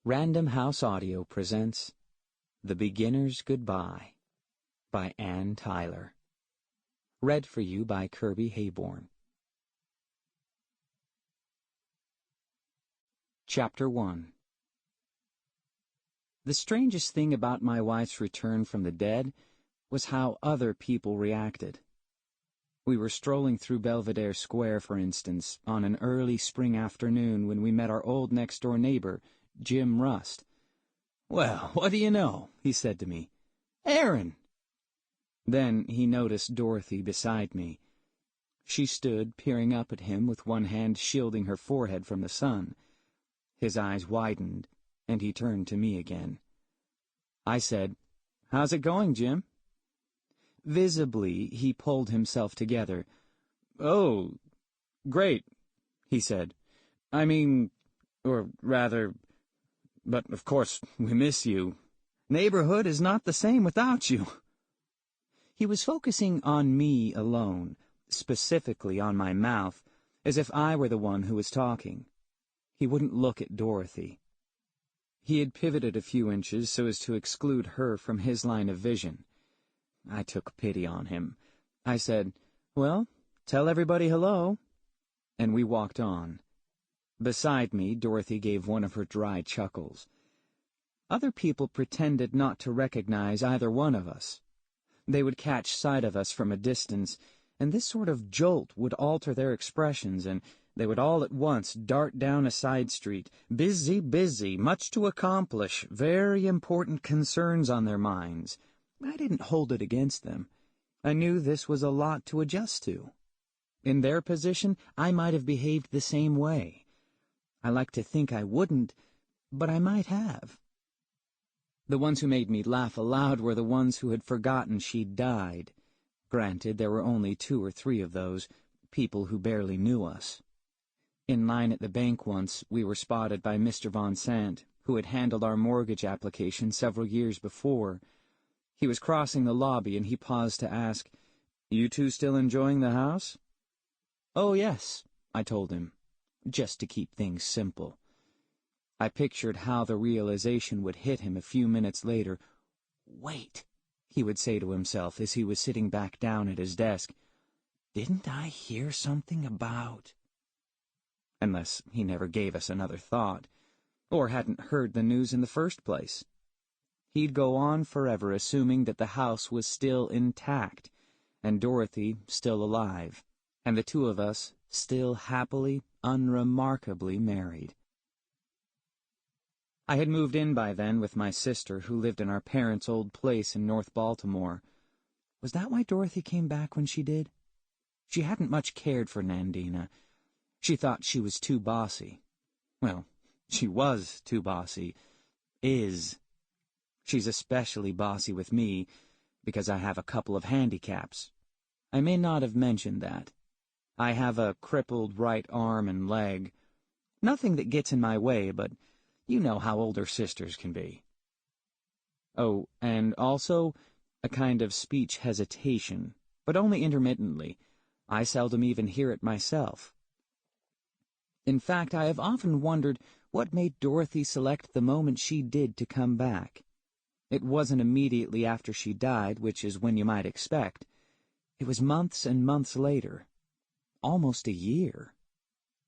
Random House Audio presents The Beginner's Goodbye by Anne Tyler. Read for you by Kirby Heyborne. Chapter 1. The strangest thing about my wife's return from the dead was how other people reacted. We were strolling through Belvedere Square, for instance, on an early spring afternoon when we met our old next-door neighbor, Jim Rust. "Well, what do you know?" he said to me. "Aaron!" Then he noticed Dorothy beside me. She stood peering up at him with one hand shielding her forehead from the sun. His eyes widened, and he turned to me again. I said, "How's it going, Jim?" Visibly, he pulled himself together. "Oh, great," he said. Or rather... But, of course, we miss you. Neighborhood is not the same without you." He was focusing on me alone, specifically on my mouth, as if I were the one who was talking. He wouldn't look at Dorothy. He had pivoted a few inches so as to exclude her from his line of vision. I took pity on him. I said, "Well, tell everybody hello." And we walked on. Beside me, Dorothy gave one of her dry chuckles. Other people pretended not to recognize either one of us. They would catch sight of us from a distance, and this sort of jolt would alter their expressions, and they would all at once dart down a side street, busy, much to accomplish, very important concerns on their minds. I didn't hold it against them. I knew this was a lot to adjust to. In their position, I might have behaved the same way. I like to think I wouldn't, but I might have. The ones who made me laugh aloud were the ones who had forgotten she'd died. Granted, there were only 2 or 3 of those, people who barely knew us. In line at the bank once, we were spotted by Mr. Von Sant, who had handled our mortgage application several years before. He was crossing the lobby, and he paused to ask, "You two still enjoying the house?" "Oh, yes," I told him, just to keep things simple. I pictured how the realization would hit him a few minutes later. "Wait," he would say to himself as he was sitting back down at his desk. "Didn't I hear something about—" Unless he never gave us another thought, or hadn't heard the news in the first place. He'd go on forever assuming that the house was still intact, and Dorothy still alive, and the 2 of us still happily, unremarkably married. I had moved in by then with my sister, who lived in our parents' old place in North Baltimore. Was that why Dorothy came back when she did? She hadn't much cared for Nandina. She thought she was too bossy. Well, she was too bossy. Is. She's especially bossy with me, because I have a couple of handicaps. I may not have mentioned that. I have a crippled right arm and leg. Nothing that gets in my way, but you know how older sisters can be. Oh, and also a kind of speech hesitation, but only intermittently. I seldom even hear it myself. In fact, I have often wondered what made Dorothy select the moment she did to come back. It wasn't immediately after she died, which is when you might expect. It was months and months later. Almost a year.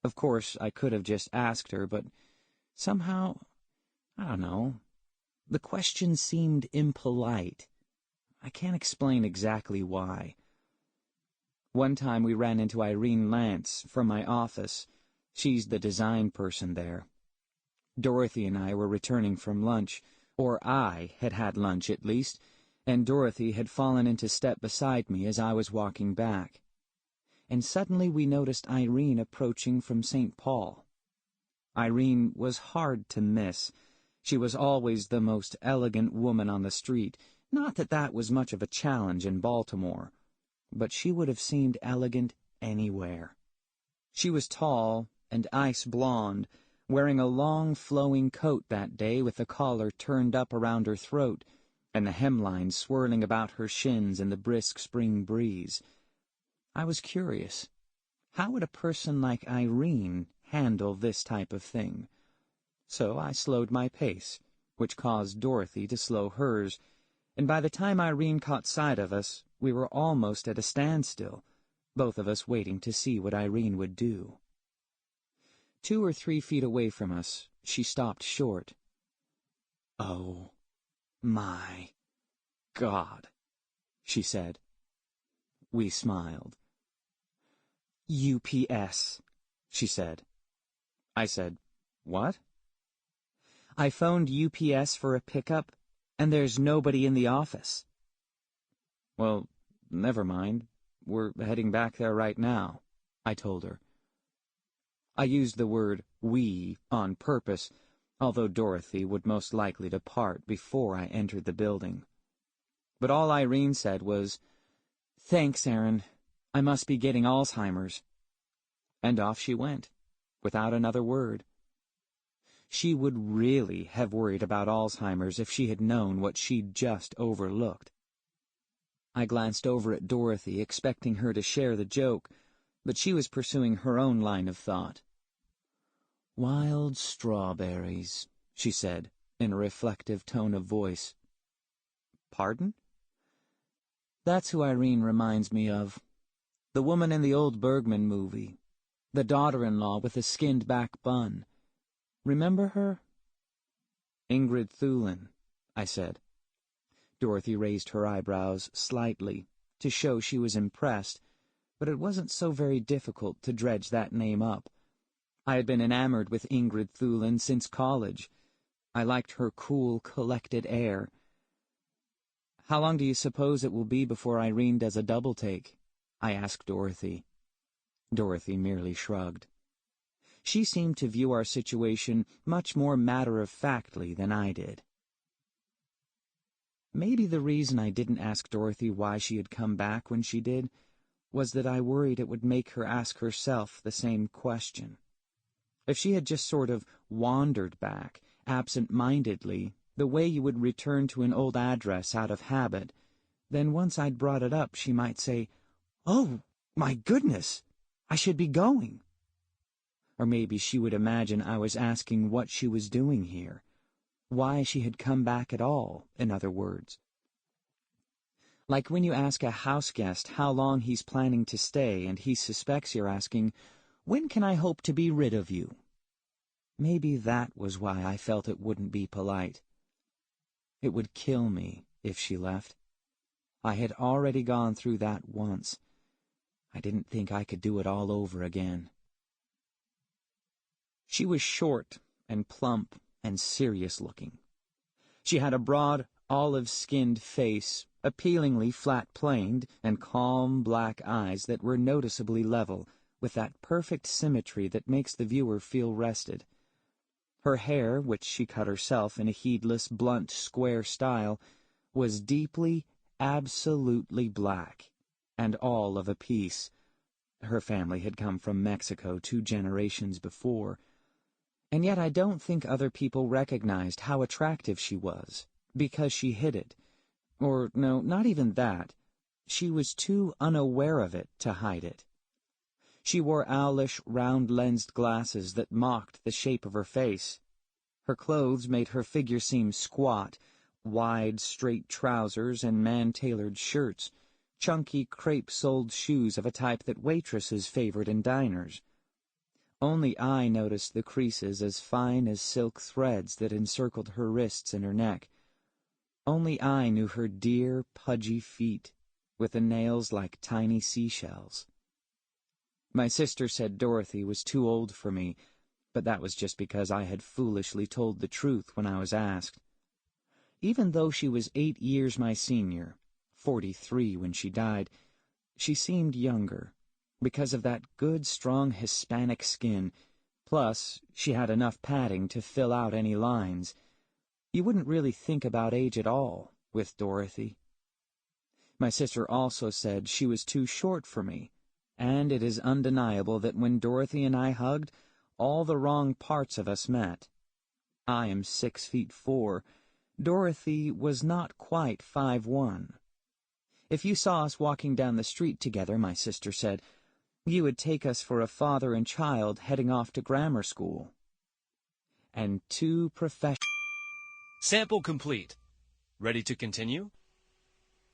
Of course, I could have just asked her, but somehow, I don't know, the question seemed impolite. I can't explain exactly why. One time we ran into Irene Lance from my office. She's the design person there. Dorothy and I were returning from lunch, or I had had lunch at least, and Dorothy had fallen into step beside me as I was walking back. And suddenly we noticed Irene approaching from St. Paul. Irene was hard to miss. She was always the most elegant woman on the street. Not that that was much of a challenge in Baltimore, but she would have seemed elegant anywhere. She was tall and ice blonde, wearing a long flowing coat that day with the collar turned up around her throat, and the hemline swirling about her shins in the brisk spring breeze. I was curious. How would a person like Irene handle this type of thing? so I slowed my pace, which caused Dorothy to slow hers, and by the time Irene caught sight of us, we were almost at a standstill, both of us waiting to see what Irene would do. 2 or 3 feet away from us, she stopped short. "Oh, my God," she said. We smiled. "UPS," she said. I said, "What?" "I phoned UPS for a pickup, and there's nobody in the office." "Well, never mind. We're heading back there right now," I told her. I used the word "we" on purpose, although Dorothy would most likely depart before I entered the building. But all Irene said was, "Thanks, Aaron. I must be getting Alzheimer's." And off she went, without another word. She would really have worried about Alzheimer's if she had known what she'd just overlooked. I glanced over at Dorothy, expecting her to share the joke, but she was pursuing her own line of thought. "Wild strawberries," she said, in a reflective tone of voice. "Pardon?" "That's who Irene reminds me of. The woman in the old Bergman movie. The daughter-in-law with the skinned-back bun. Remember her?" "Ingrid Thulin," I said. Dorothy raised her eyebrows slightly, to show she was impressed, but it wasn't so very difficult to dredge that name up. I had been enamored with Ingrid Thulin since college. I liked her cool, collected air. "How long do you suppose it will be before Irene does a double-take?" I asked Dorothy. Dorothy merely shrugged. She seemed to view our situation much more matter-of-factly than I did. Maybe the reason I didn't ask Dorothy why she had come back when she did was that I worried it would make her ask herself the same question. If she had just sort of wandered back, absent-mindedly, the way you would return to an old address out of habit, then once I'd brought it up she might say, "Oh, my goodness, I should be going." Or maybe she would imagine I was asking what she was doing here, why she had come back at all, in other words. Like when you ask a house guest how long he's planning to stay and he suspects you're asking, "When can I hope to be rid of you?" Maybe that was why I felt it wouldn't be polite. It would kill me if she left. I had already gone through that once. I didn't think I could do it all over again. She was short and plump and serious-looking. She had a broad, olive-skinned face, appealingly flat-planed, and calm black eyes that were noticeably level, with that perfect symmetry that makes the viewer feel rested. Her hair, which she cut herself in a heedless, blunt, square style, was deeply, absolutely black, and all of a piece. Her family had come from Mexico 2 generations before, and yet I don't think other people recognized how attractive she was, because she hid it. Or, no, not even that. She was too unaware of it to hide it. She wore owlish, round-lensed glasses that mocked the shape of her face. Her clothes made her figure seem squat, wide, straight trousers and man-tailored shirts, chunky, crepe-soled shoes of a type that waitresses favored in diners. Only I noticed the creases as fine as silk threads that encircled her wrists and her neck. Only I knew her dear, pudgy feet, with the nails like tiny seashells. My sister said Dorothy was too old for me, but that was just because I had foolishly told the truth when I was asked. Even though she was 8 years my senior, 43 when she died, she seemed younger, because of that good, strong Hispanic skin, plus she had enough padding to fill out any lines. You wouldn't really think about age at all with Dorothy. My sister also said she was too short for me, and it is undeniable that when Dorothy and I hugged, all the wrong parts of us met. I am 6'4". Dorothy was not quite 5'1". If you saw us walking down the street together, my sister said, you would take us for a father and child heading off to grammar school. and two professional... Sample complete. Ready to continue?